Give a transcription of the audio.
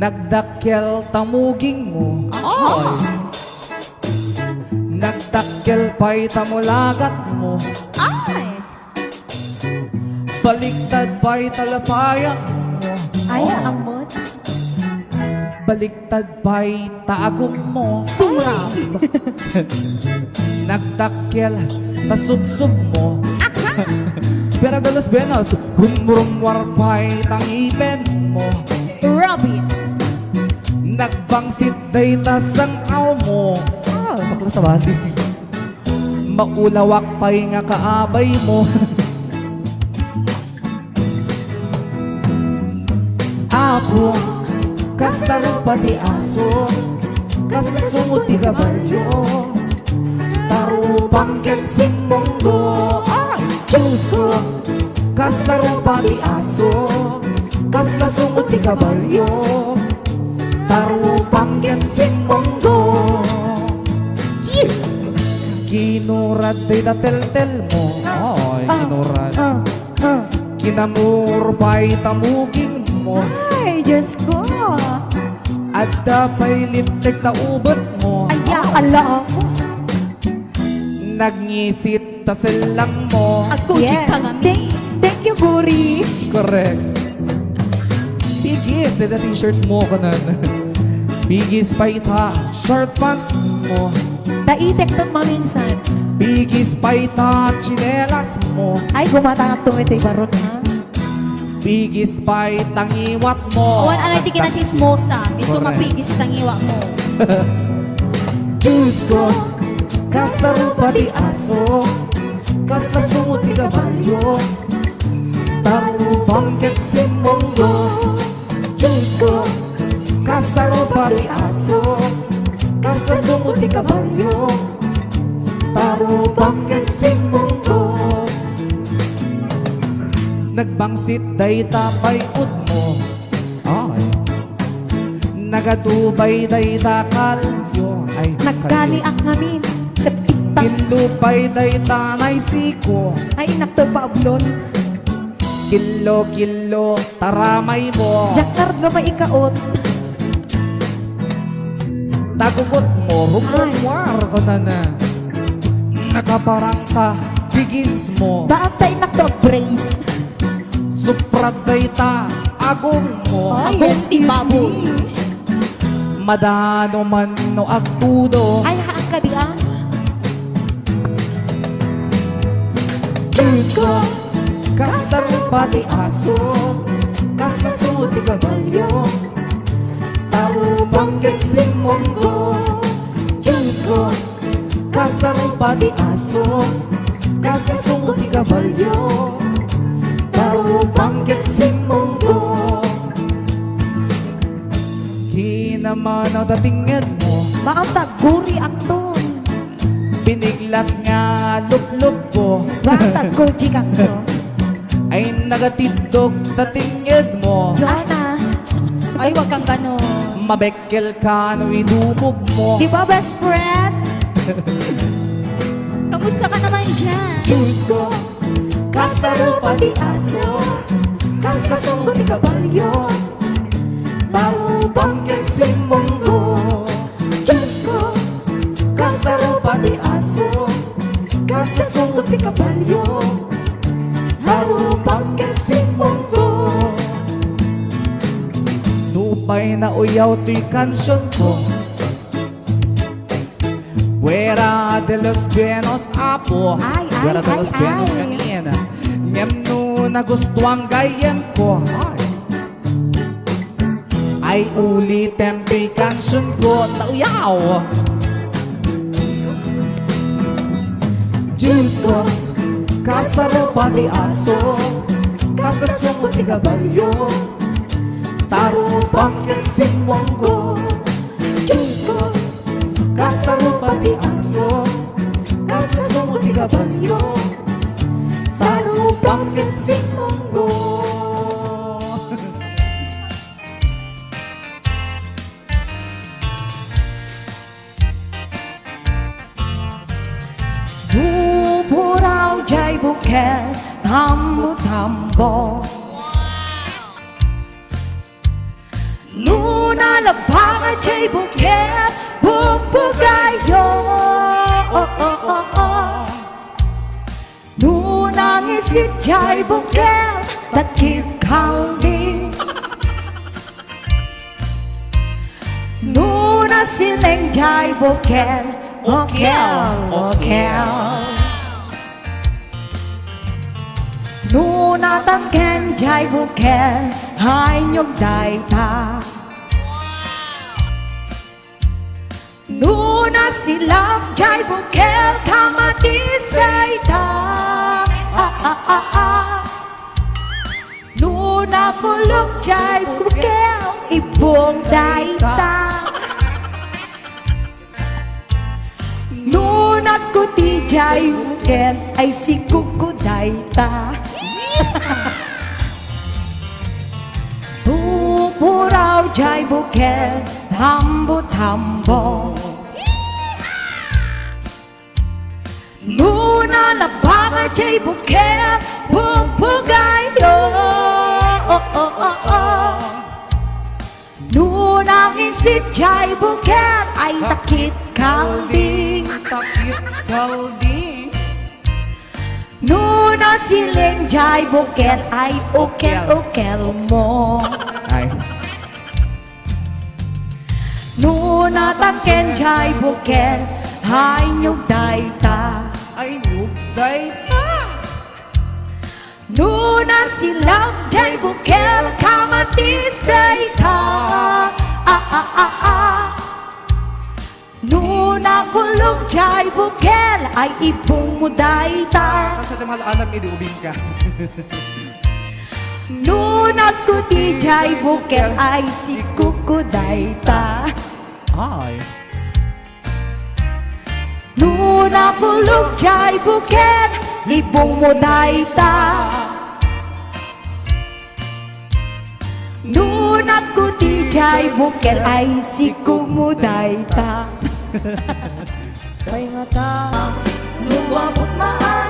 Nagdakkel tamuging mo. Ay. Nagdakkel pa'y tamulagat mo. Ay! Baliktad pa'y talapayak mo. Ay, amot. Baliktad pa'y taagom mo. Surab. Nagdakkel tasubsub mo. Aha! Pero dalos benos, rumrumwar pa'y tangipin mo. Rabbit. Nagbangsit day tasang aw mo. Ah, bakla sa bali. Maulawak pa'y nga kaabay mo. Apo, kastaro pati aso, kasta sumut ti kabalyo. Taro pangket sing monggo. Ay, Diyos ko, kastaro pati aso, kasta sumut ti kabalyo. Taro pangket sing monggo. Kinurad day da tel-tel mo. Ay, kinurad. Kinamur pa'y tamuging mo. Ay, Diyos ko. At dapay litek ta ubot mo. Ay, ala ako. Nagngisit ta silang mo. Ako, chika nga. Thank you, Guri. Correct. Bigis, na t-shirt mo kanan. Bigis pa ita, short pants mo. Daitek to maminsan. Bigis pa ita, chinelas mo. Ay, gumatangap tumitoy baron, ha? Bigis pa itang iwat mo. Awan, anay di kinachismosa. Iso Correct. mapigis tangiwa mo. Diyos ko, kasta rupa di aso, kasta sumut di kabalyo. Taro bangket si monggo. Diyos ko, kasta rupa di aso, kasta sumut di kabalyo. Taro bangket si monggo. Nagbangsit day tapay ud mo. Ay. Nagadubay day takalyo. Ay, Nagkaliak ngamin. Sa tiktak. Kilupay day tanay siko. Ay, nakto pa ablon. Kilo taramay mo. Jakar nga maikaot. Tagugot mo, rumumwar ko na na. Nakaparang ka, bigis mo. Baat tayo nakto brace. Supraday ta, agong mo. Ay, Agong excuse me. Madano man no agtudo. Ay, haan ka di ah. Diyos ko, kasta rupa di aso, kasta suti kabalyo. Taro bangkit sing monggo. Diyos ko, kasta rupa di aso, kasta suti kabalyo. Taro bangkit sing monggo. Hinaman ang datingin mo, Maanta, Guri akton. biniglat nga lup-lup ko. Maanta, Goji kakto. Ay nagatidog datingin mo. Joanna. Ay, wag kang gano'n. Mabekkel ka no idumog mo. Di ba, best friend? Kamusta ka naman dyan? Diyos ko, kasta rupa di aso, kasta sunggo di kabalyo. Tao bangkit sing monggo. Diyos ko, kasta rupa di aso, kasta sunggo di kabalyo. Tao bangkit sing monggo. Nupay na uyaw to'y kansyon ko. Fuera de los buenos apo. Ay, ay, Fuera de ay, los buenos ay. kanina. Ngem no na gusto ang gayem ko. Ay ulitin to'y kansyon ko. Tauyaw. Diyos ko, kasta rupa di aso, kasta sungot di kabalyo. Taro bangkit sing monggo. Diyos ko, kasta rupa di aso, kasta sungot di kabalyo. Taro bangkit sing monggo. Buburaw jay bukel, tambo-tambo. Nuna jay buket bubugayo Nunang isit jay bukel dakit kalding Nuna sileng jay bukel bukel Nuna tangken jay bukel hay nhục đại ta Nuna silam jay bukel kamatis day ta Nuna kuluk jay bukel ibong day ta Nuna kuti jay bukel ay si kuku day ta Pupuraw jay bukel tambo Nuna labaga jay bukel bubugayo Nuna isit jay bukel ay takit kalding Takit kalding. Nuna siling jay bukel ay ukel mo Ay. Nuna tangken jay bukel hay nhục day ta Ay, nugday sa. Nuna silang jay bukel kamatis day ta Nuna kulong jay bukel ay ibong mo day ta Kasi mahal alam, hindi ubing ka. Nuna kuti jay bukel ay si kuku day ta Ay. Nuna kulong jay bukel ibong mo day ta Nuna kuti jay bukel ay si kumu day ta Kay nga ta, nuwabot maas